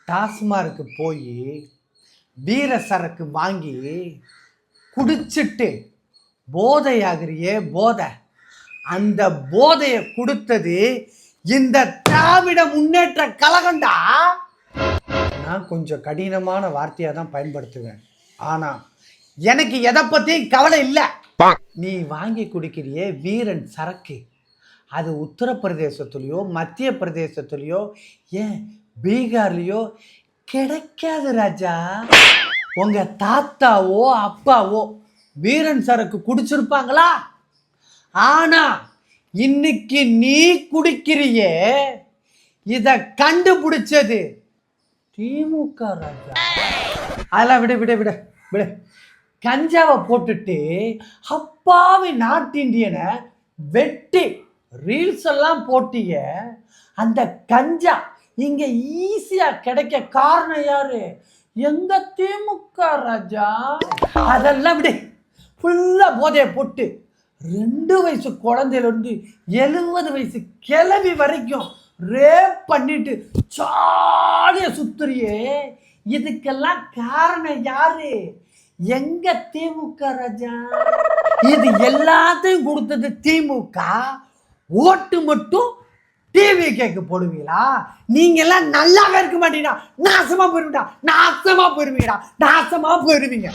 டாஸ்மார்க்கு போய் வீர சரக்கு வாங்கி குடிச்சிட்டு போதையாகிறியே போதை, அந்த போதையை கொடுத்தது இந்த திராவிட முன்னேற்ற கழகம்டா. நான் கொஞ்சம் கடினமான வார்த்தையை தான் பயன்படுத்துவேன், ஆனா எனக்கு எதை பத்தியும் கவலை இல்லை. நீ வாங்கி குடிக்கிறியே வீரன் சரக்கு, அது உத்தரப்பிரதேசத்துலேயோ மத்திய பிரதேசத்துலேயோ ஏன் பீகார்லேயோ கிடைக்காது ராஜா. உங்க தாத்தாவோ அப்பாவோ வீரன் சரக்கு குடிச்சிருப்பாங்களா? ஆனா இன்னைக்கு நீ குடிக்கிறியே, இத கண்டுபிடிச்சது திமுக ராஜா. அதெல்லாம் விட விட விட விட கஞ்சாவை போட்டுட்டு அப்பாவி நார்த் இந்தியனை வெட்டி ரீல்ஸ் எல்லாம் போட்டிய, அந்த கஞ்சா இங்க ஈஸியா கிடைக்க காரணம் யாரு? எங்க திமுக ராஜா. அதெல்லாம் விட ஃபுல்லா போதைய போட்டு 2 வயசு குழந்தையில இருந்து 70 வயசு கிழவி வரைக்கும் ரேப் பண்ணிட்டு சாலிய சுத்துறியே, இதுக்கெல்லாம் காரணம் யாரு? எங்க திமுக ராஜா. இது எல்லாத்தையும் கொடுத்தது திமுக, ஓட்டு மட்டும் டிவி கேக்கு போடுவீங்களா? நீங்க எல்லாம் நல்லாவே இருக்க மாட்டீங்களா? நாசமா போயிருவீங்களா? நாசமா போயிருவீங்களா? நாசமா போயிருவீங்க.